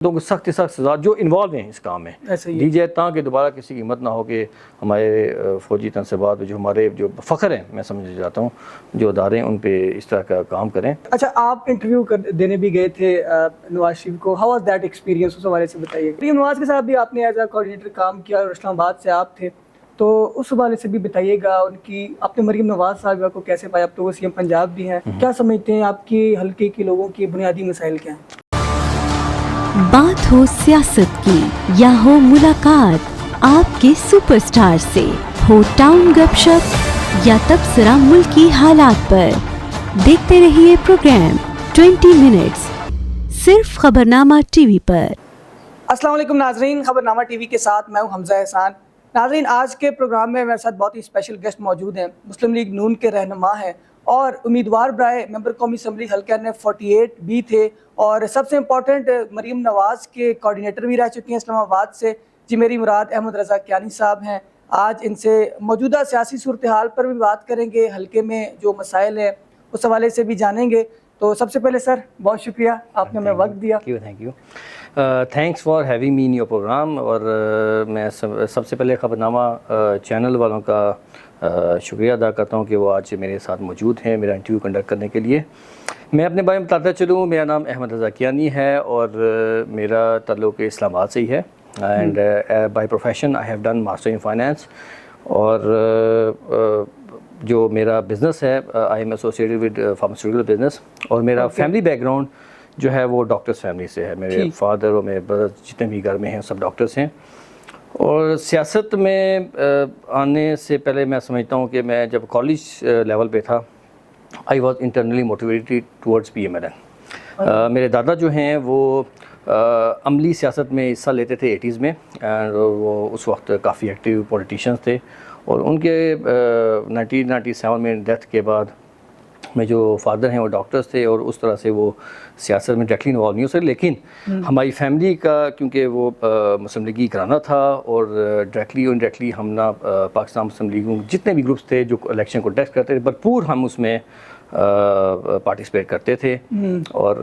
تو سخت سخت سزا جو انوالو ہیں اس کام میں دی جائے تاکہ دوبارہ کسی کی ہمت نہ ہو کہ ہمارے فوجی تنصیبات جو ہمارے جو فخر ہیں میں سمجھ جاتا ہوں جو ادارے ہیں ان پہ اس طرح کا کام کریں. اچھا آپ انٹرویو دینے بھی گئے تھے نواز شریف کو, ہاؤ واز دیٹ ایکسپیرینس, اس حوالے سے بتائیے. مریم نواز کے ساتھ بھی آپ نے ایز اے کوآرڈینیٹر کام کیا اور اسلام آباد سے آپ تھے, تو اس حوالے سے بھی بتائیے گا ان کی آپ نے مریم نواز صاحبہ کو کیسے پایا, اب تو وہ سی ایم پنجاب بھی ہیں, کیا سمجھتے ہیں آپ کی حلقے کے لوگوں کے بنیادی مسائل کیا ہیں؟ بات ہو سیاست کی یا ہو ملاقات آپ کے سپر سٹار سے, ہو ٹاؤن گپ شپ یا تبصرہ ملکی حالات پر, دیکھتے رہیے پروگرام 20 منٹس صرف خبرنامہ ٹی وی پر. السلام علیکم ناظرین, خبرنامہ ٹی وی کے ساتھ میں ہوں حمزہ احسان. ناظرین, آج کے پروگرام میں میرے ساتھ بہت ہی اسپیشل گیسٹ موجود ہیں, مسلم لیگ نون کے رہنما ہیں اور امیدوار برائے ممبر قومی اسمبلی حلقہ NF48 بھی تھے, اور سب سے امپورٹنٹ مریم نواز کے کوآرڈینیٹر بھی رہ چکی ہیں اسلام آباد سے. جی میری مراد احمد رضا کیانی صاحب ہیں. آج ان سے موجودہ سیاسی صورتحال پر بھی بات کریں گے, حلقے میں جو مسائل ہیں اس حوالے سے بھی جانیں گے. تو سب سے پہلے سر بہت شکریہ آپ نے ہمیں وقت دیا. Thank you, thanks for having me in your program. اور میں سب سے پہلے خبرنامہ چینل والوں کا شکریہ ادا کرتا ہوں کہ وہ آج میرے ساتھ موجود ہیں میرا انٹرویو کنڈکٹ کرنے کے لیے. میں اپنے بارے میں بتاتا چلوں, میرا نام احمد رضا کیانی ہے اور میرا تعلق اسلام آباد سے ہی ہے. And by profession I have done master in finance, اور جو میرا بزنس ہے I am associated with pharmaceutical business, اور میرا فیملی بیک گراؤنڈ جو ہے وہ ڈاکٹرس فیملی سے ہے. میرے فادر اور میرے بردر جتنے بھی گھر میں ہیں سب ڈاکٹرس ہیں. اور سیاست میں آنے سے پہلے میں سمجھتا ہوں کہ میں جب کالج لیول پہ تھا I was internally motivated towards PMLN. میرے دادا جو ہیں وہ عملی سیاست میں حصہ لیتے تھے 80s میں, اور وہ اس وقت کافی ایکٹیو پولیٹیشینس تھے, اور ان کے 1997 میں ڈیتھ کے بعد میں جو فادر ہیں وہ ڈاکٹرز تھے, اور اس طرح سے وہ سیاست میں ڈائریکٹلی انوالو نہیں ہو سکے. لیکن ہماری فیملی کا کیونکہ وہ مسلم لیگی گھرانہ تھا, اور ڈائریکٹلی اور انڈائریکٹلی ہم نا پاکستان مسلم لیگوں جتنے بھی گروپس تھے جو الیکشن کو ٹیسٹ کرتے تھے بھرپور ہم اس میں پارٹیسپیٹ کرتے تھے. اور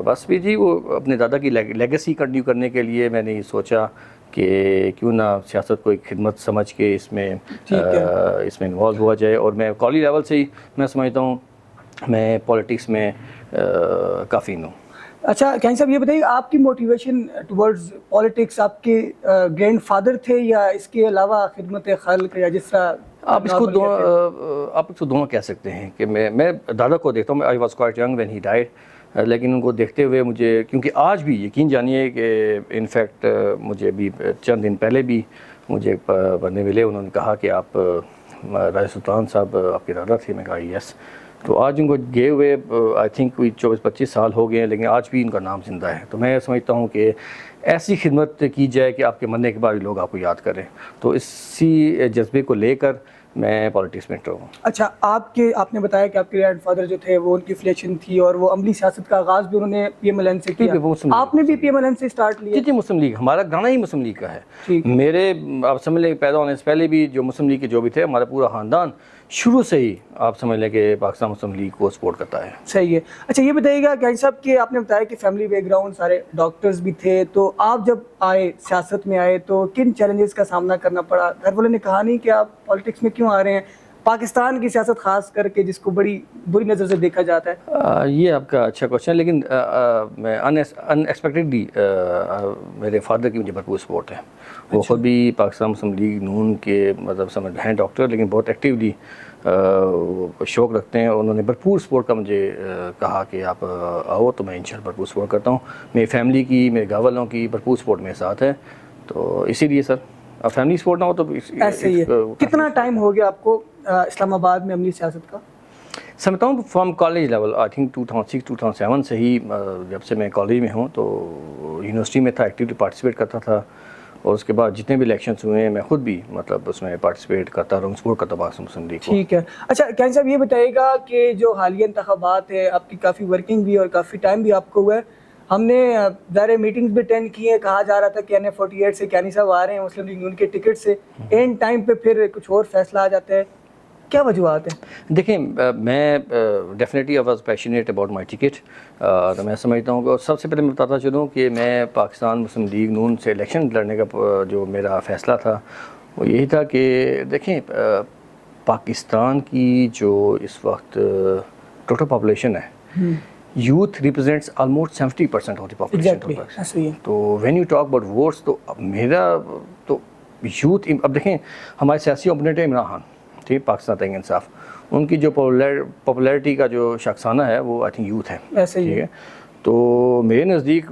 بس بھی جی وہ اپنے دادا کی لیگیسی کنٹینیو کرنے کے لیے میں نے یہ سوچا کہ کیوں نہ سیاست کو ایک خدمت سمجھ کے اس میں انوالو ہوا جائے. اور میں کالج لیول سے ہی میں سمجھتا ہوں میں پولیٹکس میں کافی ہوں. اچھا کیانی صاحب یہ بتائیے آپ کی موٹیویشن ٹورڈز پولیٹکس آپ کے گرینڈ فادر تھے یا اس کے علاوہ خدمت خلق, یا جس طرح آپ اس کو دونوں کہہ سکتے ہیں کہ میں دادا کو دیکھتا ہوں. آئی was quite young when he died, لیکن ان کو دیکھتے ہوئے مجھے, کیونکہ آج بھی یقین جانیے کہ انفیکٹ مجھے بھی چند دن پہلے بھی مجھے بندے ملے, انہوں نے کہا کہ آپ راجہ سلطان صاحب آپ کے دادا تھے. میں کہا یس. تو آج ان کو گئے ہوئے آئی تھنک کوئی 24-25 سال ہو گئے ہیں, لیکن آج بھی ان کا نام زندہ ہے. تو میں سمجھتا ہوں کہ ایسی خدمت کی جائے کہ آپ کے مرنے کے بعد بھی لوگ آپ کو یاد کریں. تو اسی جذبے کو لے کر میں پولیٹکس میں انٹر ہوں. اچھا آپ نے بتایا کہ آپ کے گرینڈ فادر جو تھے وہ ان کی فلیشن تھی, اور وہ عملی سیاست کا آغاز بھی انہوں نے PMLN سے کیا. آپ نے بھی PMLN سے اسٹارٹ لیا؟ جی مسلم لیگ, ہمارا گھرانہ ہی مسلم لیگ کا ہے. میرے آپ سمجھ لیں پیدا ہونے سے پہلے بھی جو مسلم لیگ کے جو بھی تھے, ہمارا پورا خاندان شروع سے ہی آپ سمجھ لیں کہ پاکستان مسلم لیگ کو سپورٹ کرتا ہے. صحیح ہے. اچھا یہ بتائیے گا کیانی صاحب کہ آپ نے بتایا کہ فیملی بیک گراؤنڈ سارے ڈاکٹرز بھی تھے, تو آپ جب آئے سیاست میں آئے تو کن چیلنجز کا سامنا کرنا پڑا؟ گھر والوں نے کہا نہیں کہ آپ پالیٹکس میں کیوں آ رہے ہیں, پاکستان کی سیاست خاص کر کے جس کو بڑی بری نظر سے دیکھا جاتا ہے؟ یہ آپ کا اچھا کوشچن ہے, لیکن میں ان ایکسپیکٹڈلی میرے فادر کی مجھے بھرپور سپورٹ ہے. وہ خود بھی پاکستان مسلم لیگ نون کے مطلب سمجھ ہیں ڈاکٹر, لیکن بہت ایکٹیولی شوق رکھتے ہیں. انہوں نے بھرپور سپورٹ کا مجھے کہا کہ آپ آؤ, تو میں انشاءاللہ بھرپور سپورٹ کرتا ہوں. میری فیملی کی, میرے گھر والوں کی بھرپور سپورٹ میرے ساتھ ہے. تو اسی لیے سر اب فیملی سپورٹ نہ ہو تو ایسے ہی ہے. کتنا ٹائم ہو گیا آپ کو اسلام آباد میں عملی سیاست کا؟ سمجھتا ہوں from college level I think 2006-2007 سے ہی, جب سے میں کالج میں ہوں تو یونیورسٹی میں تھا, ایکٹیولی پارٹیسپیٹ کرتا تھا. اور اس کے بعد جتنے بھی الیکشنس ہوئے ہیں میں خود بھی مطلب اس میں پارٹیسپیٹ کرتا رہا, سپورٹ کرتا ہوں مسلم لیگ کو. ٹھیک ہے. اچھا کیانی صاحب یہ بتائیے گا کہ جو حالیہ انتخابات ہے, آپ کی کافی ورکنگ بھی اور کافی ٹائم بھی آپ کو ہوا ہے, ہم نے ظاہر میٹنگز بھی اٹینڈ کی ہیں, کہا جا رہا تھا کہ NF48 سے کیانی صاحب آ رہے ہیں مسلم لیگ نون کے ٹکٹ سے, اینڈ ٹائم پہ پھر کچھ اور فیصلہ آ جاتا ہے. کیا وجوہات ہیں؟ دیکھیں میں definitely I was passionate about my ticket. تو میں سمجھتا ہوں کہ سب سے پہلے میں بتاتا چلوں کہ میں پاکستان مسلم لیگ نون سے الیکشن لڑنے کا جو میرا فیصلہ تھا وہ یہی تھا کہ دیکھیں پاکستان کی جو اس وقت ٹوٹل پاپولیشن ہے, youth represents almost 70% of the population. تو when you talk about votes, تو میرا تو یوتھ, اب دیکھیں ہمارے سیاسی اوپوننٹ ہے عمران خان, ٹھیک, پاکستان تحریک انصاف, ان کی جو پاپولیرٹی کا جو شخصانہ ہے وہ آئی تھنک یوتھ ہے, ٹھیک ہے. تو میرے نزدیک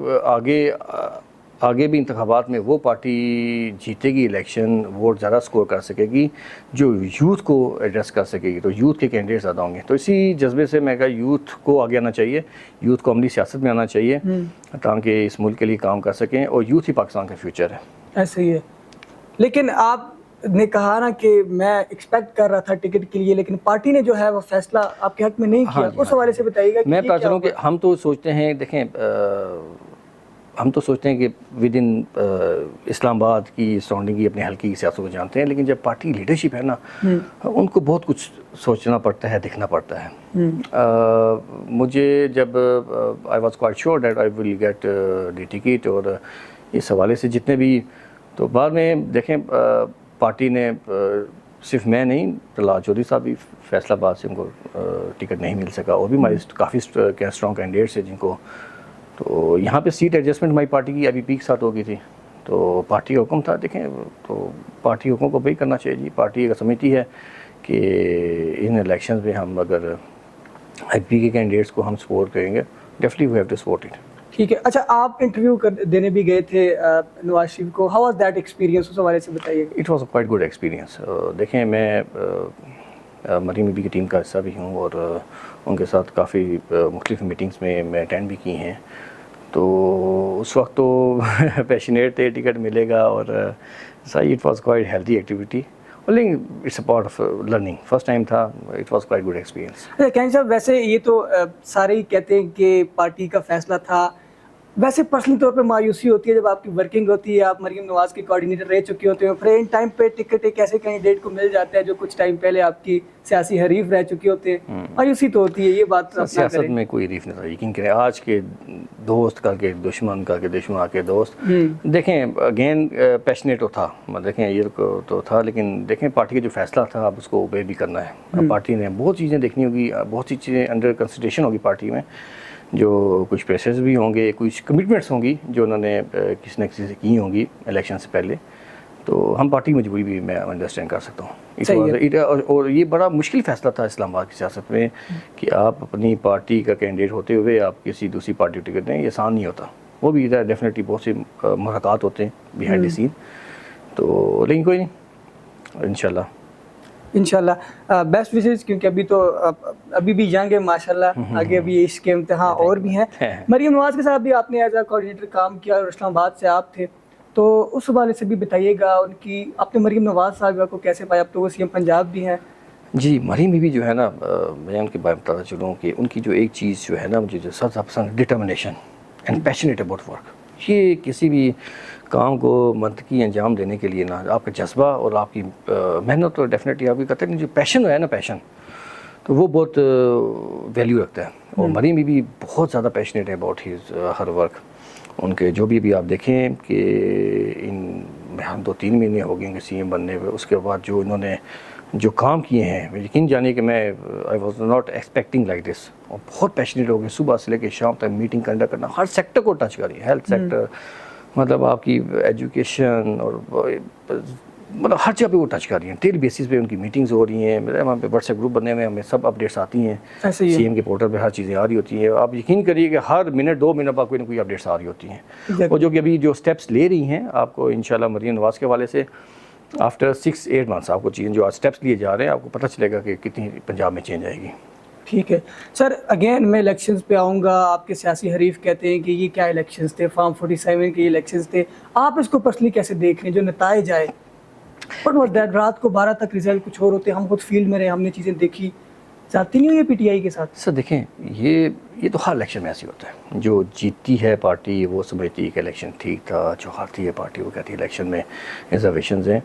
آگے بھی انتخابات میں وہ پارٹی جیتے گی الیکشن, ووٹ زیادہ سکور کر سکے گی جو یوتھ کو ایڈریس کر سکے گی, تو یوتھ کے کینڈیڈیٹ زیادہ ہوں گے. تو اسی جذبے سے میں کہا یوتھ کو آگے آنا چاہیے, یوتھ کو عملی سیاست میں آنا چاہیے تاکہ اس ملک کے لیے کام کر سکیں, اور یوتھ ہی پاکستان کا فیوچر ہے. ایسے ہی ہے. لیکن آپ نے کہا نا کہ میں ایکسپیکٹ کر رہا تھا ٹکٹ کے لیے, لیکن پارٹی نے جو ہے وہ فیصلہ آپ کے حق میں نہیں کیا, اس حوالے سے بتائیے گا. میں بتا چلوں کہ ہم تو سوچتے ہیں, دیکھیں ہم تو سوچتے ہیں کہ ود ان اسلام آباد کی سراؤنڈنگ کی اپنے حلقے کی سیاست کو جانتے ہیں, لیکن جب پارٹی لیڈرشپ ہے نا, ان کو بہت کچھ سوچنا پڑتا ہے, دیکھنا پڑتا ہے. مجھے جب I was quite sure that I will get the ticket, اور اس حوالے سے جتنے بھی, تو بعد میں دیکھیں پارٹی نے صرف میں نہیں, طلال چودھری صاحب بھی فیصل آباد سے ان کو ٹکٹ نہیں مل سکا, اور بھی ہماری کافی اسٹرانگ کینڈیڈیٹس ہیں جن کو, تو یہاں پہ سیٹ ایڈجسٹمنٹ ہماری پارٹی کی ابھی پی کے ساتھ ہو گئی تھی. تو پارٹی کا حکم تھا, دیکھیں تو پارٹی حکم کو وہی کرنا چاہیے جی. پارٹی اگر سمجھتی ہے کہ ان الیکشنز میں ہم اگر آئی پی کے کینڈیڈیٹس کو ہم سپورٹ کریں گے, definitely we have to support it. ٹھیک ہے. اچھا, آپ انٹرویو دینے بھی گئے تھے نواز شریف کو, ہاؤ واز دیٹ ایکسپیرینس, اس حوالے سے بتائیے. It was a quite good experience. دیکھیں میں مریم بی کی ٹیم کا حصہ بھی ہوں, اور ان کے ساتھ کافی مختلف میٹنگس میں اٹینڈ بھی کی ہیں. تو اس وقت تو پیشنیٹ تھے, ٹکٹ ملے گا, اور صحیح it was quite healthy activity, لیکن it's a part of learning. First time تھا, it was quite good experience. کین صاحب, ویسے یہ تو سارے ہی کہتے ہیں کہ پارٹی کا فیصلہ تھا, ویسے پرسنلی طور پہ مایوسی ہوتی ہے جب آپ کی ورکنگ ہوتی ہے, آپ مریم نواز کے کوآرڈینیٹر رہ چکے ہوتے ہیں, پھر ان ٹائم پہ ٹکٹ ایک ایسے کینڈیڈیٹ کو مل جاتا ہے جو کچھ ٹائم پہلے آپ کی سیاسی حریف رہ چکے ہوتے ہیں, مایوسی تو ہوتی ہے. یہ بات سیاست میں کوئی حریف نہیں تھا, یقین کریں. آج کے دوست کر کے دشمن, کر کے دشمن کے دوست. دیکھیں اگین پیشنیٹ تو تھا, دیکھیں یہ تو تھا, لیکن دیکھیں پارٹی کا جو فیصلہ تھا اب اس کو اوبے بھی کرنا ہے. پارٹی نے بہت چیزیں دیکھنی ہوگی, بہت سی چیزیں انڈر کنسیڈریشن ہوگی پارٹی میں, جو کچھ پریسز بھی ہوں گے, کچھ کمٹمنٹس ہوں گی جو انہوں نے کسی نہ کسی سے کی ہوں گی الیکشن سے پہلے. تو ہم پارٹی کی مجبوری بھی میں انڈرسٹینڈ کر سکتا ہوں. اور یہ بڑا مشکل فیصلہ تھا اسلام آباد کی سیاست میں کہ آپ اپنی پارٹی کا کینڈیڈیٹ ہوتے ہوئے آپ کسی دوسری پارٹی کو ٹکٹ دیں, یہ آسان نہیں ہوتا. وہ بھی ادھر ڈیفینیٹلی بہت سے محرکات ہوتے ہیں بیہائنڈ دی سین. تو لیکن کوئی نہیں, انشاءاللہ بیسٹ وشز, کیونکہ ابھی بھی ینگ ہے ماشاءاللہ, آگے ابھی اس کے امتحان اور بھی ہیں. مریم نواز کے ساتھ بھی آپ نے ایز اے کوآرڈینیٹر کام کیا, اور اسلام آباد سے آپ تھے, تو اس حوالے سے بھی بتائیے گا ان کی, آپ نے مریم نواز صاحبہ کو کیسے پایا؟ اب تو وہ سی ایم پنجاب بھی ہیں. جی, مریم بی جو ہے نا, میں ان کے بارے میں بتاتا چلوں کہ ان کی جو ایک چیز جو ہے نا مجھے جو سب سے پسند, determination and passionate about work. یہ کسی بھی کام کو منطقی انجام دینے کے لیے نا آپ کا جذبہ اور آپ کی محنت تو ڈیفینیٹلی آپ کی کرتے ہیں, جو پیشن ہے نا, پیشن تو وہ بہت ویلیو رکھتا ہے. اور مریم بھی بہت زیادہ پیشنیٹ ہے اباؤٹ ہز ہر ورک. ان کے جو بھی آپ دیکھیں کہ ان 2-3 مہینے ہو گئے ان کے سی ایم بننے ہوئے, اس کے بعد جو انہوں نے جو کام کیے ہیں, یقین جانیے کہ میں I was not expecting like this. اور بہت پیشنیٹ ہو گئے, صبح سے لے کے شام تک میٹنگ کنڈکٹ کرنا, ہر سیکٹر کو ٹچ کری, ہیلتھ سیکٹر, مطلب آپ کی ایجوکیشن, اور مطلب ہر جگہ پہ وہ ٹچ کر رہی ہیں. ڈیلی بیسس پہ ان کی میٹنگز ہو رہی ہیں, میرے وہاں پہ واٹس ایپ گروپ بنے ہوئے ہیں, ہمیں سب اپڈیٹس آتی ہیں, سی ایم کے پورٹل پہ ہر چیزیں آ رہی ہوتی ہیں. آپ یقین کریے کہ ہر منٹ 2 منٹ بعد کوئی نہ کوئی اپڈیٹس آ رہی ہوتی ہیں, اور جو کہ ابھی جو اسٹیپس لے رہی ہیں آپ کو انشاءاللہ مریم نواز کے حوالے سے آفٹر 6-8 منتھس آپ کو چیزیں جو اسٹیپس لیے جا رہے ہیں آپ کو پتہ چلے گا کہ کتنی پنجاب میں چینج آئے گی. ٹھیک ہے سر, اگین میں الیکشنز پہ آؤں گا. آپ کے سیاسی حریف کہتے ہیں کہ یہ کیا الیکشنز تھے, فارم 47 کے الیکشنز تھے, آپ اس کو پرسنلی کیسے دیکھ رہے ہیں جو نتائج آئے؟ رات کو 12 تک رزلٹ کچھ اور ہوتے, ہم خود فیلڈ میں رہے, ہم نے چیزیں دیکھی, زیادتی نہیں ہوئی پی ٹی آئی کے ساتھ؟ سر دیکھیں یہ تو ہر الیکشن میں ایسے ہوتا ہے. جو جیتتی ہے پارٹی وہ سمجھتی ہے کہ الیکشن ٹھیک تھا, جو ہارتی ہے پارٹی وہ کہتی ہے الیکشن میں ریزرویشنز ہیں.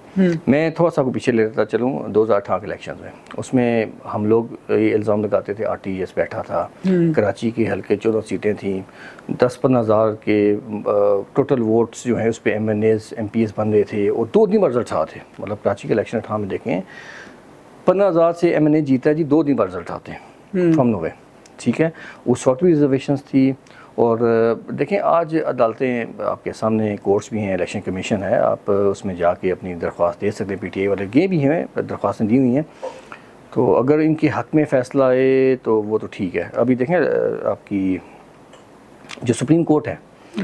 میں تھوڑا سا کو پیچھے لے لیتا چلوں 2018 کے الیکشن میں, اس میں ہم لوگ یہ الزام لگاتے تھے RTS بیٹھا تھا, کراچی کے حلقے 14 سیٹیں تھیں, 10-15 ہزار کے ٹوٹل ووٹس جو ہیں اس پہ MNAs MPs بن رہے تھے, اور 2 دن بعد رزلٹ آتے. مطلب کراچی کے الیکشن 18 میں دیکھیں 15,000 سے MNA جیتا ہے جی, 2 دن بعد رزلٹ آتے ہیں فرام نو وے. ٹھیک ہے, اس وقت بھی ریزرویشنز تھی. اور دیکھیں آج عدالتیں آپ کے سامنے, کورٹس بھی ہیں, الیکشن کمیشن ہے, آپ اس میں جا کے اپنی درخواست دے سکتے ہیں. PTI والے یہ بھی ہیں, درخواستیں دی ہوئی ہیں, تو اگر ان کے حق میں فیصلہ آئے تو وہ تو ٹھیک ہے. ابھی دیکھیں آپ کی جو سپریم کورٹ ہے,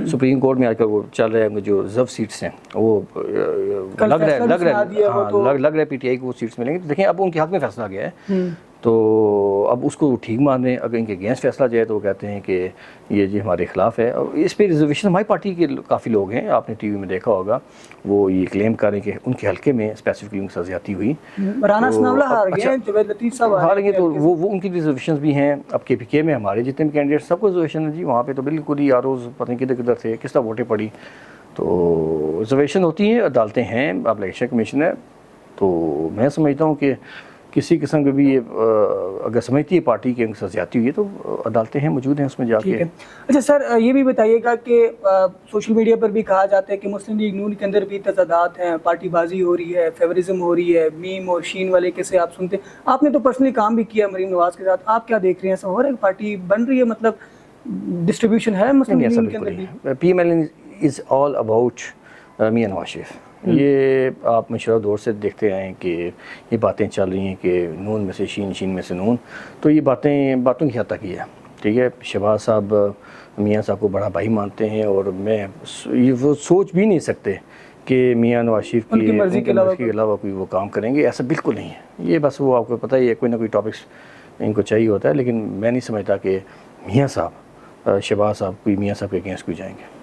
سپریم کورٹ میں آج کل وہ چل رہے ہیں جو ریزرو سیٹس ہیں, وہ لگ رہا ہے PTI کو وہ سیٹس ملیں گے. تو دیکھیں اب ان کے حق میں فیصلہ آ گیا ہے, تو اب اس کو ٹھیک مان رہے ہیں. اگر ان کے اگینسٹ فیصلہ جائے تو وہ کہتے ہیں کہ یہ جی ہمارے خلاف ہے. اور اس پہ ریزرویشن ہماری پارٹی کے کافی لوگ ہیں, آپ نے ٹی وی میں دیکھا ہوگا, وہ یہ کلیم کر رہے ہیں کہ ان کے حلقے میں اسپیسیفکلی ان کے ساتھ زیادتی ہوئی. رانا ثناءاللہ ہار گئے, جاوید لطیف صاحب ہار گئے, تو وہ ان کی ریزرویشنز بھی ہیں. اب KPK میں ہمارے جتنے بھی کینڈیڈیٹ سب کو ریزرویشن ہے جی, وہاں پہ تو بالکل ہی ROs پتہ نہیں کدھر تھے, کس طرح ووٹیں پڑی. تو ریزرویشن ہوتی ہیں, عدالتیں ہیں, اب الیکشن کمیشن ہے. تو میں سمجھتا ہوں کہ کسی قسم کے بھی اگر سمجھتی ہے پارٹی کے ساتھ زیادتی ہوئی ہے تو عدالتیں ہیں, موجود ہیں اس میں جا کے. اچھا سر, یہ بھی بتائیے گا کہ سوشل میڈیا پر بھی کہا جاتا ہے کہ مسلم لیگ نون کے اندر بھی تضادات ہیں, پارٹی بازی ہو رہی ہے, فیورزم ہو رہی ہے, میم اور شین والے کیسے آپ سنتے ہیں. آپ نے تو پرسنلی کام بھی کیا مریم نواز کے ساتھ, آپ کیا دیکھ رہے ہیں, ایسا ہو رہا ہے کہ پارٹی بن رہی ہے, مطلب ڈسٹریبیوشن ہے مسلم لیگ نون کے اندر بھی؟ PMLN is all about Mian Nawaz Sharif. یہ آپ مشرف دور سے دیکھتے آئے ہیں کہ یہ باتیں چل رہی ہیں کہ نون میں سے شین, شین میں سے نون. تو یہ باتوں کی حد تک ہی ہے. ٹھیک ہے, شہباز صاحب میاں صاحب کو بڑا بھائی مانتے ہیں, اور میں وہ سوچ بھی نہیں سکتے کہ میاں نواز شریف کی مرضی کے علاوہ کوئی وہ کام کریں گے. ایسا بالکل نہیں ہے. یہ بس وہ آپ کو پتہ ہی ہے, کوئی نہ کوئی ٹاپکس ان کو چاہیے ہوتا ہے. لیکن میں نہیں سمجھتا کہ میاں صاحب, شہباز صاحب کوئی میاں صاحب کے اگینسٹ کوئی جائیں گے.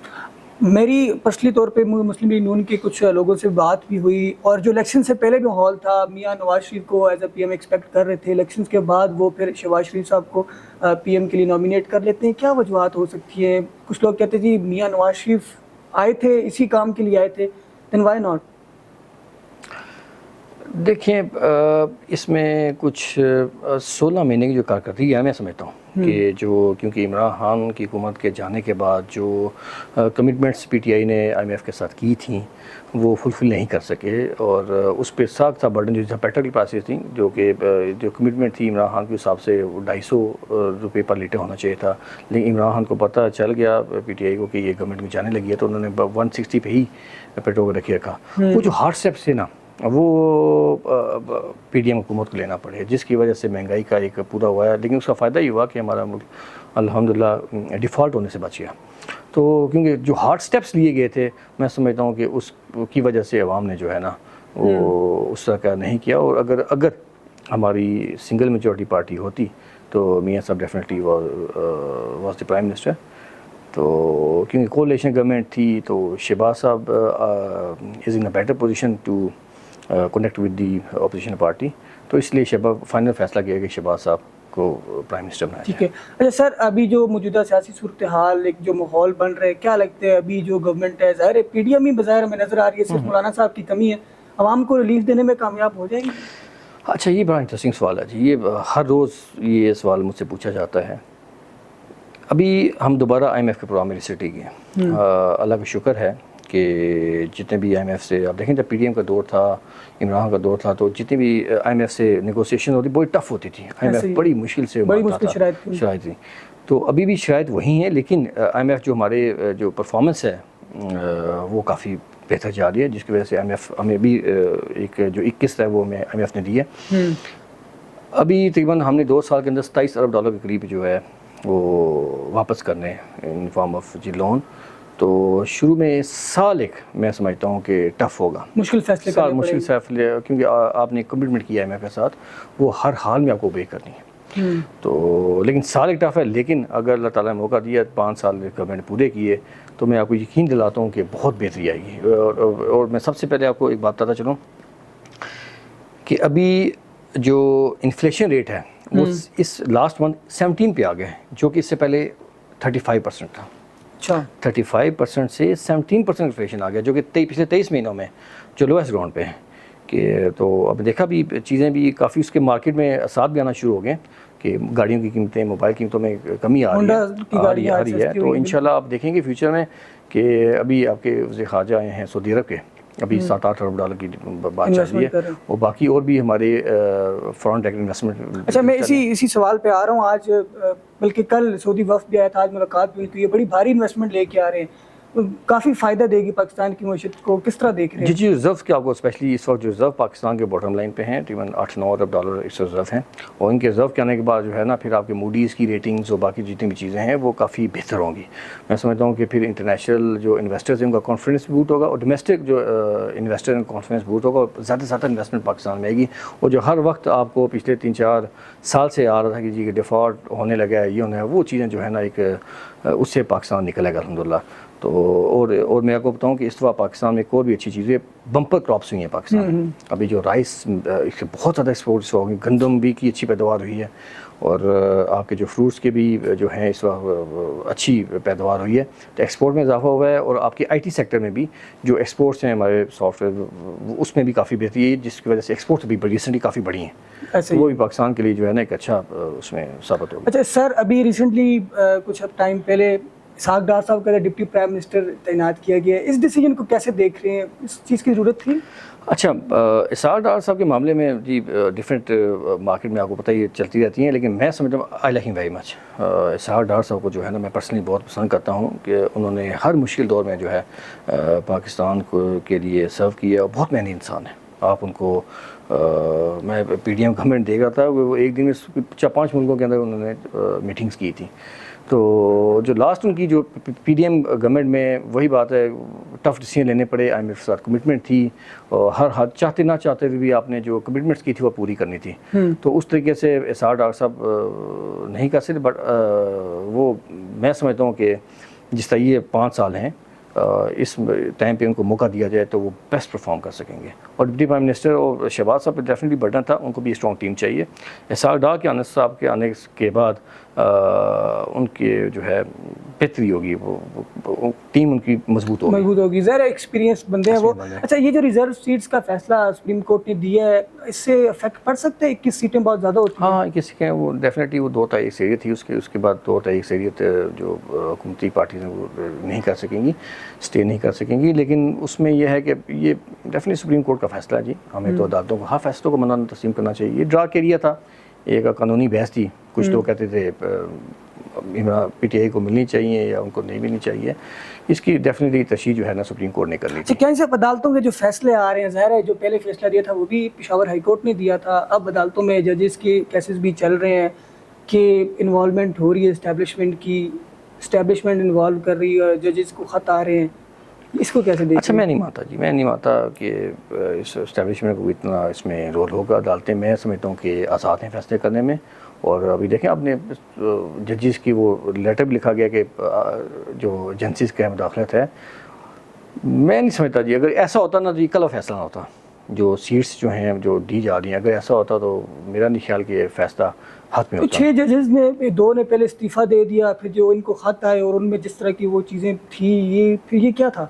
میری پرسنلی طور پہ مسلم لیگ نون کے کچھ لوگوں سے بات بھی ہوئی, اور جو الیکشن سے پہلے بھی ماحول تھا, میاں نواز شریف کو ایز اے PM ایکسپیکٹ کر رہے تھے. الیکشنز کے بعد وہ پھر شہباز شریف صاحب کو PM کے لیے نامینیٹ کر لیتے ہیں. کیا وجوہات ہو سکتی ہیں؟ کچھ لوگ کہتے ہیں جی میاں نواز شریف آئے تھے, اسی کام کے لیے آئے تھے, دین وائی ناٹ؟ دیکھیں اس میں کچھ 16 مہینے کی جو کارکردگی ہے, میں سمجھتا ہوں کہ جو کیونکہ عمران خان کی حکومت کے جانے کے بعد جو کمٹمنٹس PTI نے IMF کے ساتھ کی تھیں وہ فلفل نہیں کر سکے, اور اس پہ سخت برڈن جو پیٹرول پرائسز تھیں, جو کہ جو کمٹمنٹ تھی عمران خان کے حساب سے 250 روپے پر لیٹر ہونا چاہیے تھا. لیکن عمران خان کو پتہ چل گیا PTI کو کہ یہ گورنمنٹ میں جانے لگی ہے, تو انہوں نے 160 پہ ہی پیٹرول رکھے رکھا. وہ جو ہارڈ اسٹیپس تھے نا, وہ PDM حکومت کو لینا پڑے, جس کی وجہ سے مہنگائی کا ایک پورا ہوا ہے. لیکن اس کا فائدہ یہ ہوا کہ ہمارا ملک الحمدللہ ڈیفالٹ ہونے سے بچ گیا. تو کیونکہ جو ہارڈ سٹیپس لیے گئے تھے, میں سمجھتا ہوں کہ اس کی وجہ سے عوام نے جو ہے نا وہ اس طرح کا نہیں کیا. اور اگر ہماری سنگل میجورٹی پارٹی ہوتی تو میاں صاحب definitely was the prime minister. تو کیونکہ کولیشن گورنمنٹ تھی, تو شہباز صاحب is in a better position to connect with the opposition party. تو اس لیے فائنل فیصلہ کیا کہ شہباز صاحب کو پرائم منسٹر بنایا. ٹھیک ہے. اچھا سر, ابھی جو موجودہ سیاسی صورتحال, ایک جو ماحول بن رہا ہے, کیا لگتا ہے ابھی جو گورنمنٹ ہے, ظاہر ہے PDM ہی بظاہر ہمیں نظر آ رہی ہے, صرف مولانا صاحب کی کمی ہے, عوام کو ریلیف دینے میں کامیاب ہو جائے گی؟ اچھا, یہ بڑا انٹرسٹنگ سوال ہے جی. یہ ہر روز یہ سوال مجھ سے پوچھا جاتا ہے. ابھی ہم دوبارہ IMF کے پروگرام میں ریسیٹی گئے. اللہ کا شکر ہے کہ جتنے بھی IMF سے آپ دیکھیں, جب PDM کا دور تھا, عمران کا دور تھا, تو جتنی بھی IMF سے نیگوسیشن ہوتی بڑی ٹف ہوتی تھی. IMF بڑی مشکل سے شرائط تھی. تو ابھی بھی شرائط وہی ہیں, لیکن IMF جو ہمارے جو پرفارمنس ہے وہ کافی بہتر جا رہی ہے, جس کی وجہ سے IMF ہمیں بھی ایک جو 21 ہے وہ ہمیں IMF نے دی ہے. ابھی تقریباً ہم نے 2 سال کے اندر 27 ارب ڈالر کے قریب جو ہے وہ واپس کرنے ان فارم آف جی لون. تو شروع میں سال ایک میں سمجھتا ہوں کہ ٹف ہوگا, مشکل فیصلے, کیونکہ آپ نے کمٹمنٹ کیا ہے IMF کے ساتھ, وہ ہر حال میں آپ کو اوبے کرنی ہے. تو لیکن سال ایک ٹف ہے, لیکن اگر اللہ تعالیٰ نے موقع دیا 5 سال گورنمنٹ پورے کیے تو میں آپ کو یقین دلاتا ہوں کہ بہت بہتری آئے گی. اور میں سب سے پہلے آپ کو ایک بات بتاتا چلوں کہ ابھی جو انفلیشن ریٹ ہے وہ اس لاسٹ منتھ 17 پہ آ گئے جو کہ اس سے پہلے 35% تھا. اچھا 35% سے 17% انفلیشن آ گیا جو کہ پچھلے 23 مہینوں میں جو لویسٹ گراؤنڈ پہ ہیں. کہ تو اب دیکھا بھی چیزیں بھی کافی اس کے مارکیٹ میں اثرات بھی آنا شروع ہو گئے کہ گاڑیوں کی قیمتیں موبائل قیمتوں میں کمی آ رہی ہے. تو انشاءاللہ آپ دیکھیں گے فیوچر میں کہ ابھی آپ کے وزیر خارجہ آئے ہیں سعودی عرب کے, ابھی $7-8 ارب کی بات چل رہی ہے, اور باقی اور بھی ہمارے فورن ڈائریکٹ انویسٹمنٹ. اچھا میں اسی سوال پہ آ رہا ہوں. آج بلکہ کل سعودی وفد بھی آیا تھا, آج ملاقات بھی ہوئی, یہ بڑی بھاری انویسٹمنٹ لے کے آ رہے ہیں, کافی فائدہ دے گی پاکستان کی معیشت کو, کس طرح دیکھ رہے ہیں؟ جی ریزرو کے آپ کو اسپیشلی اس وقت جو ریزرو پاکستان کے باٹم لائن پہ ہیں تقریباً $8-9 ارب اس ریزرو ہیں, اور ان کے ریزرو کے آنے کے بعد جو ہے نا پھر آپ کے موڈیز کی ریٹنگز اور باقی جتنی بھی چیزیں ہیں وہ کافی بہتر ہوں گی. میں سمجھتا ہوں کہ پھر انٹرنیشنل جو انویسٹرز ہیں ان کا کانفیڈنس بوٹ ہوگا, اور ڈومیسٹک جو انویسٹر کا کانفیڈنس بوٹ ہوگا, اور زیادہ سے زیادہ انویسٹمنٹ پاکستان میں آئے گی. اور جو ہر وقت آپ کو پچھلے 3-4 سال سے آ رہا تھا کہ جی ڈیفالٹ ہونے لگا ہے, یہ ہونا ہے, وہ چیزیں جو ہے نا ایک اس سے پاکستان نکلے گا الحمدللہ. تو اور میں آپ کو بتاؤں کہ اس دفعہ پاکستان میں ایک اور بھی اچھی چیز ہے, بمپر کراپس ہوئی ہیں پاکستان میں. ابھی جو رائس اس کے بہت زیادہ ایکسپورٹس ہو گئی, گندم بھی کی اچھی پیداوار ہوئی ہے, اور آپ کے جو فروٹس کے بھی جو ہیں اس وقت اچھی پیداوار ہوئی ہے. تو ایکسپورٹ میں اضافہ ہوا ہے, اور آپ کے آئی ٹی سیکٹر میں بھی جو ایکسپورٹس ہیں ہمارے سافٹ ویئر اس میں بھی کافی بہتری ہے, جس کی وجہ سے ایکسپورٹس بھی ریسنٹلی کافی بڑھی ہیں. وہ بھی پاکستان کے لیے جو ہے نا ایک اچھا اس میں ثابت ہوگا. اچھا سر, ابھی ریسنٹلی کچھ ٹائم پہلے اسحاق ڈار صاحب کا ڈپٹی پرائم منسٹر تعینات کیا گیا ہے, اس ڈیسیجن کو کیسے دیکھ رہے ہیں, اس چیز کی ضرورت تھی؟ اچھا اسحاق ڈار صاحب کے معاملے میں جی ڈفرینٹ مارکیٹ میں آپ کو پتہ ہی چلتی رہتی ہیں, لیکن میں سمجھتا ہوں آئی لائک ہم ویری مچ. اسحاق ڈار صاحب کو جو ہے نا میں پرسنلی بہت پسند کرتا ہوں کہ انہوں نے ہر مشکل دور میں جو ہے پاکستان کو کے لیے سرو کیا, اور بہت محنتی انسان ہیں. آپ ان کو میں پی ڈی ایم گورنمنٹ دیکھ رہا تھا, وہ ایک دن میں 4-5 ملکوں کے اندر انہوں نے میٹنگز کی تھیں. تو جو لاسٹ ان کی جو پی ڈی ایم گورنمنٹ میں وہی بات ہے, ٹف ڈیسیجن لینے پڑے, آئی ایم ایف کے ساتھ کمٹمنٹ تھی, اور ہر حد چاہتے نہ چاہتے ہوئے بھی آپ نے جو کمٹمنٹس کی تھی وہ پوری کرنی تھی. تو اس طریقے سے اسحاق ڈار صاحب نہیں کر سکتے, بٹ وہ میں سمجھتا ہوں کہ جس طرح یہ 5 سال ہیں اس ٹائم پہ ان کو موقع دیا جائے تو وہ بیسٹ پرفارم کر سکیں گے. اور ڈپٹی پرائم منسٹر اور شہباز صاحب پہ ڈیفینیٹلی برڈن تھا, ان کو بھی اسٹرانگ ٹیم چاہیے. اسحاق ڈار کے آنے کے بعد ان کے جو ہے بہتری ہوگی, وہ ٹیم ان کی مضبوط ہوگی. ظاہر ایکسپیرینس بندے ہیں وہ. اچھا یہ جو ریزرو سیٹس کا فیصلہ سپریم کورٹ نے دیا ہے, اس سے افیکٹ پڑ سکتا ہے؟ 21 سیٹیں بہت زیادہ ہوتی ہیں. ہاں 21 سیٹیں وہ ڈیفینیٹلی وہ 2 تہائی اکثریت تھی, اس کے بعد 2 تہائی اکثریت جو حکومتی پارٹیز ہیں وہ نہیں کر سکیں گی, اسٹے نہیں کر سکیں گی. لیکن اس میں یہ ہے کہ یہ ڈیفینیٹلی سپریم کورٹ کا فیصلہ ہے جی, ہمیں تو عدالتوں کو ہر فیصلوں کو منع تسلیم کرنا چاہیے. یہ ڈرا کے ایریا تھا, ایک قانونی بحث تھی, کچھ لوگ کہتے تھے پی ٹی آئی کو ملنی چاہیے یا ان کو نہیں ملنی چاہیے. اس کی ڈیفینیٹلی تشریح جو ہے نا سپریم کورٹ نے کرنی تھی. کیا صاحب عدالتوں کے جو فیصلے آ رہے ہیں, ظاہر ہے جو پہلے فیصلہ دیا تھا وہ بھی پشاور ہائی کورٹ نے دیا تھا, اب عدالتوں میں ججز کے کیسز بھی چل رہے ہیں کہ انوالومنٹ ہو رہی ہے اسٹیبلشمنٹ کی, اسٹیبلشمنٹ انوالو کر رہی ہے اور ججز کو خط آ رہے ہیں, اس کو کیسے دیکھیں؟ اچھا میں نہیں مانتا جی, میں نہیں مانتا کہ اس اسٹیبلشمنٹ کو اتنا اس میں رول ہوگا. عدالتیں میں سمجھتا ہوں کہ آزاد ہیں فیصلے کرنے میں. اور ابھی دیکھیں آپ نے ججز کی وہ لیٹر بھی لکھا گیا کہ جو ایجنسیز کا مداخلت ہے, میں نہیں سمجھتا جی اگر ایسا ہوتا نا جی کل وہ فیصلہ نہ ہوتا. جو سیٹس جو ہیں جو دی جا رہی ہیں, اگر ایسا ہوتا تو میرا نہیں خیال کہ فیصلہ ہاتھ میں ہوتا. 6 ججز نے 2 نے پہلے استعفیٰ دے دیا, پھر جو ان کو خط آئے اور ان میں جس طرح کی وہ چیزیں تھیں, یہ کیا تھا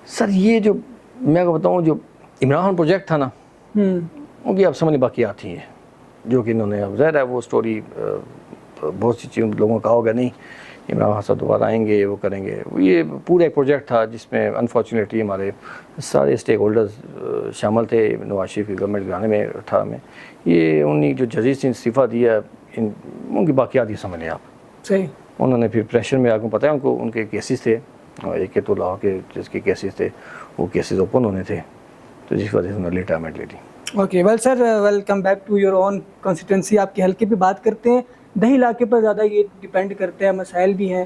سر؟ یہ جو میں آپ کو بتاؤں جو عمران خان پروجیکٹ تھا نا, ان کی اب سمجھ باقی آتی ہیں جو کہ انہوں نے, اب ظاہر ہے وہ اسٹوری بہت سی چیزوں لوگوں کا ہوگا نہیں, عمران خان صاحب دوبارہ آئیں گے وہ کریں گے. یہ پورا ایک پروجیکٹ تھا جس میں انفارچونیٹلی ہمارے سارے اسٹیک ہولڈرز شامل تھے نواز شریف کی گورنمنٹ کے آنے میں 18 میں. یہ انہیں جو ججز نے استعفیٰ دیا ان کی باقیات ہی سمجھ لیں آپ. صحیح. انہوں نے پھر پریشر میں آپ کو پتہ ہے ان کو ان کے کیسز تھے, ایک تو لاہور کے جس کے کیسز تھے وہ کیسز اوپن ہونے تھے, تو جس وجہ سے انہوں نے ریٹائرمنٹ لے لی. Okay well sir, welcome back to your own constituency. آپ کے حلقے پہ بات کرتے ہیں, دیہی علاقے پر زیادہ یہ ڈیپینڈ کرتے ہیں, مسائل بھی ہیں.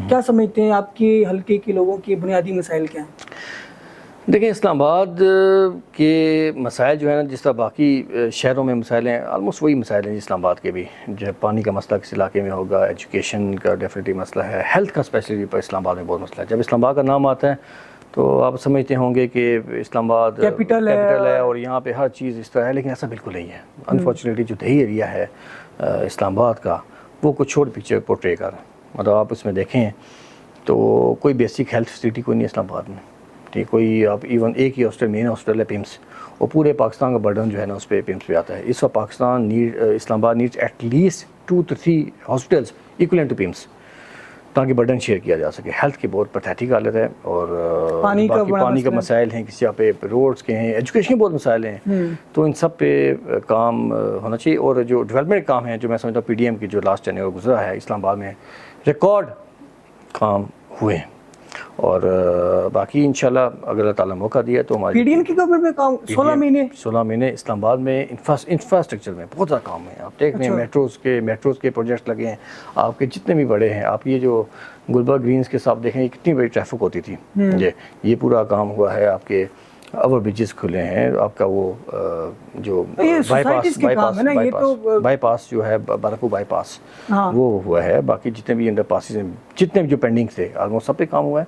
کیا سمجھتے ہیں آپ کے حلقے کے لوگوں کے بنیادی مسائل کیا ہیں؟ دیکھیں اسلام آباد کے مسائل جو ہے نا جس طرح باقی شہروں میں مسائل ہیں, آلموسٹ وہی مسائل ہیں اسلام آباد کے بھی. جو پانی کا مسئلہ کس علاقے میں ہوگا, ایجوکیشن کا ڈیفینیٹلی مسئلہ ہے, ہیلتھ کا اسپیشلی پر اسلام آباد میں بہت مسئلہ ہے. جب اسلام آباد کا نام آتا ہے تو آپ سمجھتے ہوں گے کہ اسلام آباد کیپٹل ہے اور یہاں پہ ہر چیز اس طرح ہے، لیکن ایسا بالکل نہیں ہے. انفارچونیٹلی جو دیہی ایریا ہے اسلام آباد کا وہ کچھ چھوٹی پکچر پورٹری کر رہا ہے. مطلب آپ اس میں دیکھیں تو کوئی بیسک ہیلتھ فیسلٹی کوئی نہیں اسلام آباد میں. ٹھیک، کوئی آپ ایون ایک ہی ہاسپٹل مین ہاسپٹل ہے پیمس، اور پورے پاکستان کا برڈن جو ہے نا اس پہ پیمس پہ آتا ہے. اس وقت Pakistan Islamabad needs at least 2 to 3 hospitals equivalent to PIMS تاکہ برڈن شیئر کیا جا سکے. ہیلتھ کی بہت پتھیٹک حالت ہے، اور پانی کا مسائل ہیں، کسی جگہ پہ روڈس کے ہیں، ایجوکیشن کے بہت مسائل ہیں. تو ان سب پہ کام ہونا چاہیے. اور جو ڈیولپمنٹ کام ہیں جو میں سمجھتا ہوں پی ڈی ایم کی جو لاسٹ ٹینیور گزرا ہے اسلام آباد میں ریکارڈ کام ہوئے ہیں. اور باقی انشاءاللہ اگر اللہ تعالیٰ موقع دیا تو ہماری پی ڈی ایم کی گورنمنٹ میں کام 16 مہینے اسلام آباد میں انفراسٹرکچر میں بہت زیادہ کام ہے. آپ دیکھ رہے ہیں میٹروز کے پروجیکٹ لگے ہیں آپ کے جتنے بھی بڑے ہیں. آپ یہ جو گلبرگ گرینز کے ساتھ دیکھیں کتنی بڑی ٹریفک ہوتی تھی، یہ پورا کام ہوا ہے. آپ کے اوور برجز کھلے ہیں، آپ کا وہ جو بائی پاس جو ہے بارکو بائی پاس وہ ہوا ہے. باقی جتنے بھی انڈر پاسز ہیں، جتنے بھی جو پینڈنگ تھے آلموسٹ سب پہ کام ہوا ہے.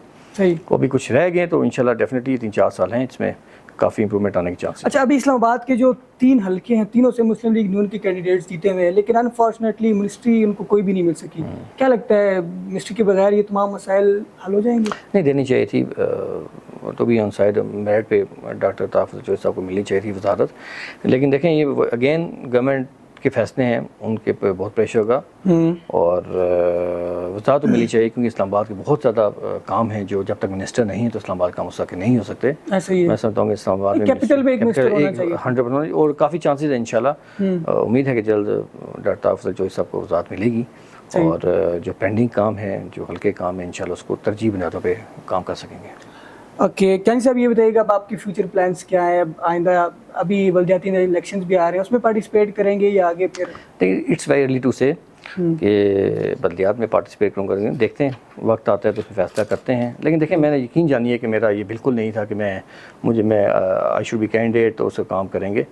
کو ابھی کچھ رہ گئے تو انشاءاللہ ڈیفینیٹلی 3-4 سال ہیں، اس میں کافی امپرومنٹ آنے کے چانس. اچھا، ابھی اسلام آباد کے جو 3 حلقے ہیں تینوں سے مسلم لیگ نون کے کینڈیڈیٹس جیتے ہوئے ہیں، لیکن انفارچونیٹلی منسٹری ان کو کوئی بھی نہیں مل سکی. کیا لگتا ہے منسٹری کے بغیر یہ تمام مسائل حل ہو جائیں گے؟ نہیں، دینی چاہیے تھی. تو بھی آن سائڈ میرٹ پہ ڈاکٹر تحفظ چوہدری صاحب کو ملنی چاہیے تھی وزارت. لیکن دیکھیں یہ اگین گورنمنٹ کے فیصلے ہیں، ان کے پہ بہت پریشر ہوگا، اور وزارت کو ملنی چاہیے کیونکہ اسلام آباد کے بہت زیادہ کام ہیں جو جب تک منسٹر نہیں ہیں تو اسلام آباد کا مستقل نہیں ہو سکتے. میں سمجھتا ہوں کہ اسلام آباد میں کیپٹل میں ایک منسٹر ہونا چاہیے 100%، اور کافی چانسز ہیں انشاءاللہ. امید ہے کہ جلد ڈاکٹر تحفظ چوہدری صاحب کو وزارت ملے گی، اور جو پینڈنگ کام ہیں، جو ہلکے کام ہیں، انشاءاللہ اس کو ترجیح بنیادوں پہ کام کر سکیں گے. اوکے، کین صاحب یہ بتائیے گا اب آپ کے فیوچر پلانس کیا ہیں؟ آئندہ ابھی بلدیاتی الیکشنز بھی آ رہے ہیں، اس میں پارٹیسپیٹ کریں گے یا آگے پھر؟ اٹس ویری ارلی ٹو سے کہ بلدیات میں پارٹیسپیٹ کروں گا. دیکھتے ہیں، وقت آتا ہے تو اس میں فیصلہ کرتے ہیں. لیکن دیکھیں میں نے یقین جانی ہے کہ میرا یہ بالکل نہیں تھا کہ میں آئی شوڈ بی کینڈیڈیٹ تو اس سے کام کریں گے.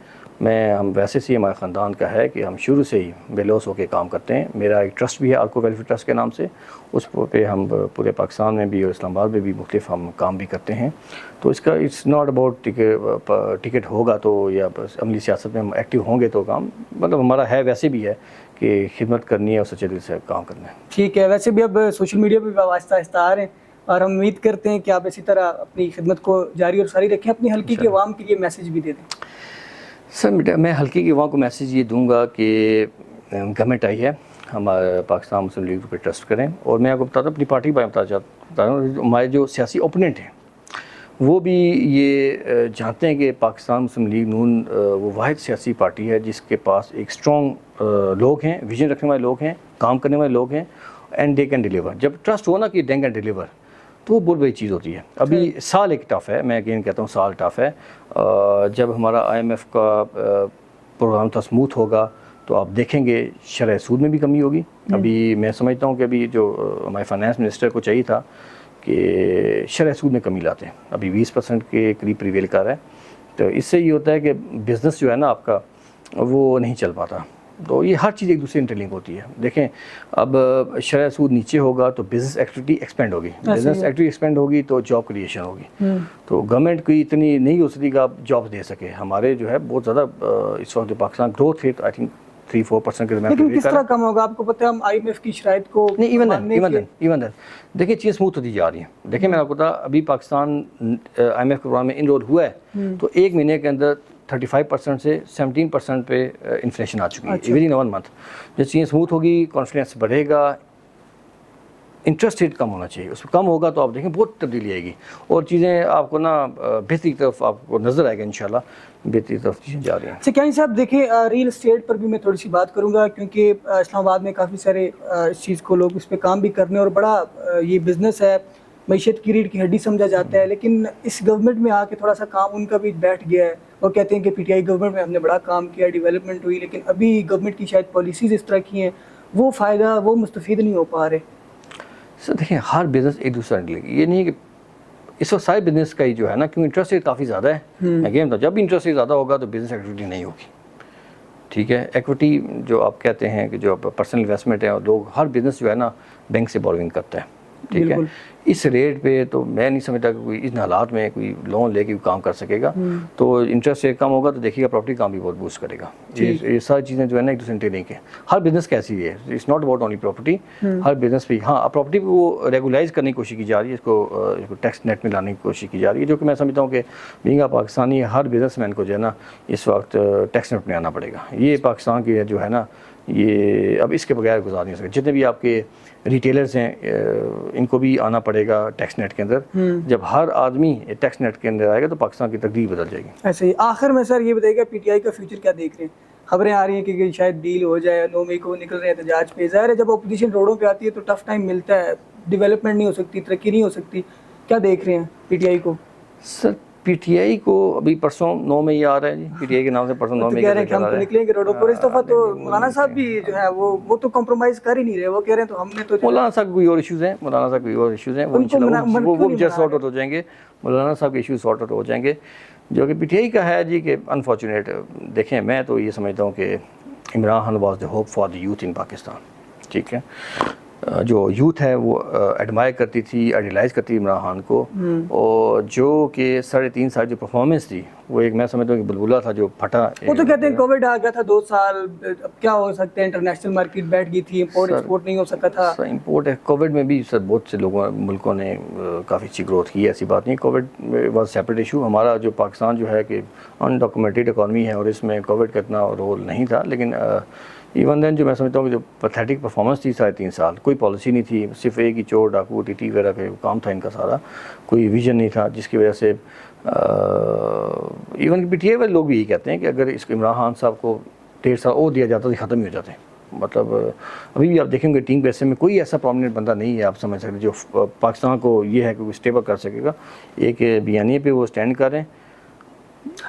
ہم ویسے سے ہمارے خاندان کا ہے کہ ہم شروع سے ہی بے لوث ہو کے کام کرتے ہیں. میرا ایک ٹرسٹ بھی ہے آرکو ویلفیئر ٹرسٹ کے نام سے، اس پہ ہم پورے پاکستان میں بھی اور اسلام آباد میں بھی مختلف ہم کام بھی کرتے ہیں. تو اس کا اٹس ناٹ اباؤٹ ٹکٹ ہوگا تو یا عملی سیاست میں ہم ایکٹیو ہوں گے تو کام، مطلب ہمارا ہے ویسے بھی ہے کہ خدمت کرنی ہے اور سچے دل سے کام کرنا ہے. ٹھیک ہے، ویسے بھی اب سوشل میڈیا پہ بھی آہستہ آہستہ آ رہے ہیں، اور ہم امید کرتے ہیں کہ آپ اسی طرح اپنی خدمت کو جاری اور ساری رکھیں. اپنی حلقے کے عوام کے لیے میسیج بھی دے دیں. سر میں حلقے کی عوام کو میسیج یہ دوں گا کہ گورنمنٹ آئی ہے، ہمارے پاکستان مسلم لیگ پہ ٹرسٹ کریں. اور میں آپ کو بتاتا ہوں اپنی پارٹی پر بتا رہا ہوں، ہمارے جو سیاسی اوپوننٹ ہیں وہ بھی یہ جانتے ہیں کہ پاکستان مسلم لیگ نون وہ واحد سیاسی پارٹی ہے جس کے پاس ایک اسٹرانگ لوگ ہیں، ویژن رکھنے والے لوگ ہیں، کام کرنے والے لوگ ہیں، اینڈ دے کین ڈیلیور. جب ٹرسٹ ہو نا کہ دے کین ڈیلیور تو وہ بہت بڑی چیز ہوتی ہے. ابھی سال ایک ٹف ہے، میں اگین کہتا ہوں سال ٹف ہے. جب ہمارا IMF کا پروگرام تھا اسموتھ ہوگا تو آپ دیکھیں گے شرح سود میں بھی کمی ہوگی. ابھی میں سمجھتا ہوں کہ ابھی جو ہمارے فائنانس منسٹر کو چاہیے تھا کہ شرح سود میں کمی لاتے ہیں، ابھی 20% کے قریب پریویل کر رہا ہے. تو اس سے یہ ہوتا ہے کہ بزنس جو ہے نا آپ کا وہ نہیں چل پاتا. تو یہ ہر چیز ایک دوسرے انٹرلنک ہوتی ہے. دیکھیں اب شرح سود نیچے ہوگا تو بزنس ایکٹیویٹی ایکسپینڈ ہوگی، بزنس ایکٹیویٹی ایکسپینڈ ہوگی تو جاب کریشن ہوگی. تو گورنمنٹ کی اتنی نہیں ہو سکتی کہ آپ جاب دے سکے. ہمارے جو ہے بہت زیادہ اس وقت جو Pakistan growth rate I think 3-4% کے درمیان. لیکن کس طرح کم ہوگا؟ آپ کو پتہ ہے ہم IMF کی شرائط کو نہیں ایون دین دیکھیں چیزیں اسموتھ ہوتی جا رہی ہیں. دیکھیں میں آپ کو بتا ابھی پاکستان IMF کے پروگرام میں انرول ہوا ہے تو 1 مہینے کے اندر 35% سے 17% پہ انفلیشن آ چکی ہے ودن 1 month. جب چیزیں اسموتھ ہوگی، کانفیڈنس بڑھے گا، انٹرسٹ ریٹ کم ہونا چاہیے، اس میں کم ہوگا تو آپ دیکھیں بہت تبدیلی آئے گی اور چیزیں آپ کو نا بہتری کی طرف آپ کو نظر آئے گا. انشاءاللہ بہتری کی طرف چیزیں جا رہی ہیں. سکینی صاحب دیکھیں ریل اسٹیٹ پر بھی میں تھوڑی سی بات کروں گا کیونکہ اسلام آباد میں کافی سارے اس چیز کو لوگ اس پہ کام بھی کرنے اور بڑا یہ بزنس ہے، معیشت کی ریڑھ کی ہڈی سمجھا جاتا ہے. لیکن اس گورنمنٹ میں آ کے تھوڑا سا کام ان کا بھی بیٹھ گیا ہے. وہ کہتے ہیں کہ PTI گورنمنٹ میں ہم نے بڑا کام کیا، ڈیولپمنٹ ہوئی، لیکن ابھی گورنمنٹ کی شاید پالیسیز اس طرح کی ہیں وہ فائدہ وہ مستفید نہیں ہو پا رہے. سر دیکھیں ہر بزنس ایک دوسرا لے گی، یہ نہیں کہ اس وقت سارے بزنس کا ہی جو ہے نا کیوں انٹرسٹ ریٹ کافی زیادہ ہے. اگین جب بھی انٹرسٹ ریٹ زیادہ ہوگا تو بزنس ایکٹیویٹی نہیں ہوگی. ٹھیک ہے، ایکویٹی جو آپ کہتے ہیں کہ جو پرسنل انویسٹمنٹ ہے اور لوگ ہر بزنس جو ہے نا بینک سے بوروئنگ کرتا ہے. ٹھیک ہے، اس ریٹ پہ تو میں نہیں سمجھتا کہ کوئی ان حالات میں کوئی لون لے کے کام کر سکے گا. تو انٹرسٹ ریٹ کم ہوگا تو دیکھیے گا پراپرٹی کام بھی بہت بوسٹ کرے گا. یہ ساری چیزیں جو ہے نا ایک دوسرے سے لنک ہے. ہر بزنس کیسی ہے, it's not about only property. ہر بزنس پہ ہاں پراپرٹی پہ وہ ریگولائز کرنے کی کوشش کی جا رہی ہے, اس کو ٹیکس نیٹ میں لانے کی کوشش کی جا رہی ہے, جو کہ میں سمجھتا ہوں کہ بینگ پاکستانی ہر بزنس مین کو جو ہے نا اس وقت ٹیکس نیٹ میں آنا پڑے گا. یہ پاکستان کی جو ہے نا یہ اب اس کے بغیر گزار نہیں ہو سکے. جتنے بھی آپ کے ریٹیلرز ہیں ان کو بھی آنا پڑے گا ٹیکس نیٹ کے اندر. جب ہر آدمی ٹیکس نیٹ کے اندر آئے گا تو پاکستان کی تقدیر بدل جائے گی. ایسے ہی آخر میں سر یہ بتائیے گا پی ٹی آئی کا فیوچر کیا دیکھ رہے ہیں؟ خبریں آ رہی ہیں کہ شاید ڈیل ہو جائے, 9 مئی کو نکل رہے ہیں احتجاج پہ. ظاہر ہے جب اپوزیشن روڈوں پہ آتی ہے تو ٹف ٹائم ملتا ہے, ڈیولپمنٹ نہیں ہو سکتی, ترقی نہیں ہو سکتی. کیا دیکھ رہے ہیں پی ٹی آئی کو؟ سر پی ٹی آئی کو ابھی پرسوں 9 مئی آ رہا ہے جی, پی ٹی آئی کے نام سے پرسوں 9 مئی کہہ رہے ہیں کہ ہم تو نکلیں گے روڈوں پر. اس دفعہ تو مولانا صاحب بھی جو ہے وہ تو کمپرومائز کر ہی نہیں رہے. وہ کہہ رہے ہیں تو ہم نے تو مولانا صاحب کوئی اور ایشوز ہیں, مولانا صاحب کوئی اور ایشوز ہیں, وہ جسٹ سارٹ آؤٹ ہو جائیں گے. مولانا صاحب کے ایشوز سارٹ آؤٹ ہو جائیں گے. جو کہ پی ٹی آئی کا ہے جی کہ انفارچونیٹ, دیکھیں میں تو یہ سمجھتا ہوں کہ Imran Khan was the hope for the youth in Pakistan. ٹھیک ہے, جو یوتھ ہے وہ ایڈمائر کرتی تھی, آئیڈیلائز کرتی تھی عمران خان کو, اور جو کہ 3.5 سال جو پرفارمنس تھی وہ ایک میں سمجھتا ہوں کہ بلبلہ تھا جو پھٹا. وہ تو کہتے ہیں کووڈ آ گیا تھا 2 سال, اب کیا ہو سکتا ہے, انٹرنیشنل مارکیٹ بیٹھ گئی تھی, امپورٹ ایکسپورٹ نہیں ہو سکا تھا. امپورٹ ہے کووڈ میں بھی سر بہت سے ملکوں نے کافی اچھی گروتھ کی ہے, ایسی بات نہیں. Covid was separate issue. ہمارا جو پاکستان جو ہے کہ انڈاکومنٹڈ اکانومی ہے اور اس میں کووڈ کا اتنا رول نہیں تھا. لیکن ایون دین جو میں سمجھتا ہوں کہ جو پیتھیٹک پرفارمنس تھی 3.5 سال, کوئی پالیسی نہیں تھی, صرف ایک ہی چور ڈاکو ٹی ٹی وغیرہ پہ کام تھا ان کا سارا, کوئی ویژن نہیں تھا, جس کی وجہ سے ایون پی ٹی آئی والے لوگ بھی یہی کہتے ہیں کہ اگر اس کو عمران خان صاحب کو 1.5 سال اور دیا جاتا تو ختم ہی ہو جاتے ہیں. مطلب ابھی بھی آپ دیکھیں گے ٹیم پیسے میں کوئی ایسا پرومیننٹ بندہ نہیں ہے آپ سمجھ سکتے جو پاکستان کو یہ ہے کہ وہ اسٹیبل کر سکے گا. ایک بیانیے پہ وہ اسٹینڈ کر رہے ہیں.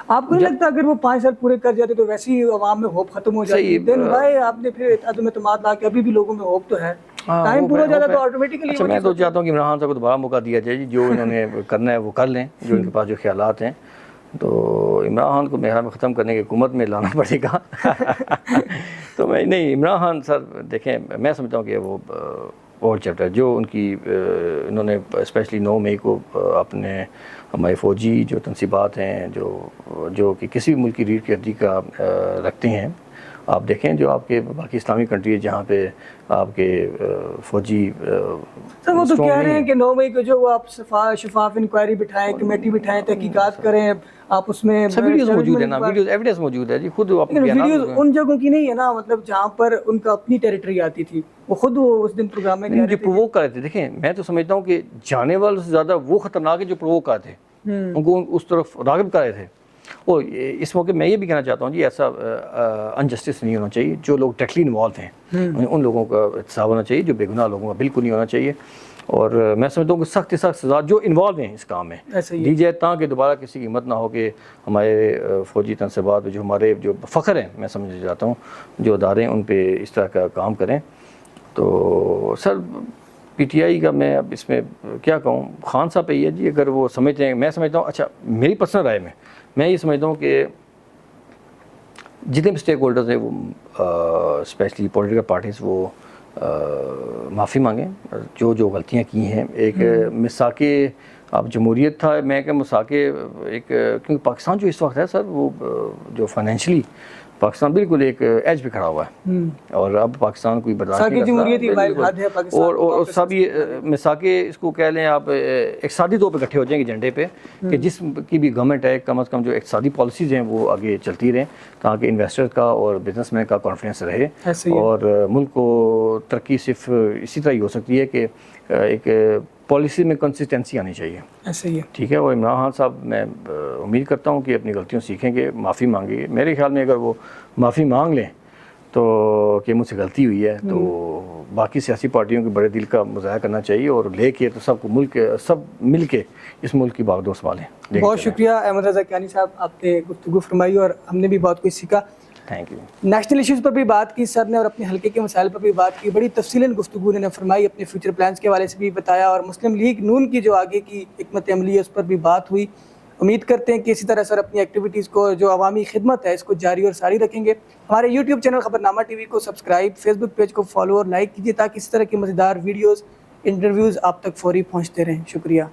آپ کو نہیں لگتا اگر وہ 5 سال پورے کر جاتے تو ویسے ہی عوام میں ہوپ ختم ہو جاتی؟ دن بھائی آپ نے پھر عدم اعتماد لا کے ابھی بھی لوگوں میں ہوپ تو ہے, ٹائم پورا ہو جاتا تو آٹومیٹکلی. اچھا میں تو چاہتا ہوں کہ عمران خان صاحب کو دوبارہ موقع دیا جائے, جو انہوں نے کرنا ہے وہ کر لیں, جو ان کے پاس جو خیالات ہیں. تو عمران خان کو میرے خیال میں ختم کرنے کی حکومت میں لانا پڑے گا. تو میں نہیں, عمران خان سر دیکھیں میں سمجھتا ہوں کہ وہ اور چیپٹر جو ان کی انہوں نے اسپیشلی 9 مئی کو اپنے ہمارے فوجی جو تنصیبات ہیں جو کہ کسی بھی ملک کی ریڑھ کی ہڈی کا رکھتے ہیں. آپ دیکھیں جو آپ کے باقی اسلامی کنٹری جہاں پہ آپ کے فوجی سر وہ تو کہہ رہے ہیں کہ 9 مئی کو جو آپ شفاف انکوائری بٹھائیں, کمیٹی بٹھائیں, تحقیقات کریں, آپ اس میں سب ویڈیوز موجود ہیں نا, ویڈیوز ایویڈنس موجود ہے جی. خود ویڈیوز ان جگہوں کی نہیں ہے نا, مطلب جہاں پر ان کا اپنی ٹیریٹری آتی تھی, وہ خود وہ اس دن پروگرام میں جو پرووک کر رہے تھے. دیکھیں میں تو سمجھتا ہوں کہ جانے والوں سے زیادہ وہ خطرناک ہے جو پرووک کر رہے تھے, ان کو اس طرف راغب کر رہے تھے. اور اس موقع میں یہ بھی کہنا چاہتا ہوں جی ایسا انجسٹس نہیں ہونا چاہیے. جو لوگ ڈائریکٹلی انوالو ہیں ان لوگوں کا احتساب ہونا چاہیے, جو بے گناہ لوگوں کا بالکل نہیں ہونا چاہیے. اور میں سمجھتا ہوں کہ سخت سے سخت سزا جو انوالو ہیں اس کام میں دی جائے, تاکہ دوبارہ کسی کی ہمت نہ ہو کہ ہمارے فوجی تنصیبات جو ہمارے جو فخر ہیں میں سمجھ جاتا ہوں جو ادارے ہیں ان پہ اس طرح کا کام کریں. تو سر پی ٹی آئی کا میں اب اس میں کیا کہوں, خان صاحب پہ یہ ہے جی اگر وہ سمجھتے ہیں, میں سمجھتا ہوں اچھا میری پرسنل رائے میں یہ سمجھتا ہوں کہ جتنے بھی اسٹیک ہولڈرز ہیں وہ اسپیشلی پولیٹیکل پارٹیز وہ معافی مانگیں جو غلطیاں کی ہیں. ایک مساق اب جمہوریت تھا, میں کہ مساق ایک کیونکہ پاکستان جو اس وقت ہے سر وہ جو فائنینشلی پاکستان بالکل ایک ایج پہ کھڑا ہوا ہے, اور اب پاکستان کوئی برداشت نہیں کرتا. اور سب یہ مساق اس کو کہہ لیں آپ اقتصادی طور پہ اکٹھے ہو جائیں گے ایجنڈے پہ کہ جس کی بھی گورنمنٹ ہے کم از کم جو اقتصادی پالیسیز ہیں وہ آگے چلتی رہیں, تاکہ انویسٹر کا اور بزنس مین کا کانفیڈنس رہے. اور ملک کو ترقی صرف اسی طرح ہی ہو سکتی ہے کہ ایک پالیسی میں کنسسٹنسی آنی چاہیے. ایسے ہی ٹھیک ہے. اور عمران خان صاحب میں امید کرتا ہوں کہ اپنی غلطیوں سیکھیں گے, معافی مانگیں گے. میرے خیال میں اگر وہ معافی مانگ لیں تو کہ مجھ سے غلطی ہوئی ہے, تو باقی سیاسی پارٹیوں کے بڑے دل کا مظاہرہ کرنا چاہیے, اور لے کے تو سب کو ملک سب مل کے اس ملک کی باغ دوست والے. بہت شکریہ احمد رضا کیانی صاحب, آپ نے گفتگو فرمائی اور ہم نے بھی بہت کچھ سیکھا. Thank you. نیشنل ایشوز پر بھی بات کی سر نے, اور اپنے حلقے کے مسائل پر بھی بات کی. بڑی تفصیلاً گفتگو نے فرمائی, اپنے فیوچر پلانز کے حوالے سے بھی بتایا, اور مسلم لیگ نون کی جو آگے کی حکمت عملی ہے اس پر بھی بات ہوئی. امید کرتے ہیں کہ اسی طرح سر اپنی ایکٹیویٹیز کو جو عوامی خدمت ہے اس کو جاری اور ساری رکھیں گے. ہمارے یوٹیوب چینل خبرنامہ ٹی وی کو سبسکرائب, فیس بک پیج کو فالو اور لائک کیجیے, تاکہ اس طرح کی مزیدار ویڈیوز انٹرویوز آپ تک فوری پہنچتے رہیں. شکریہ.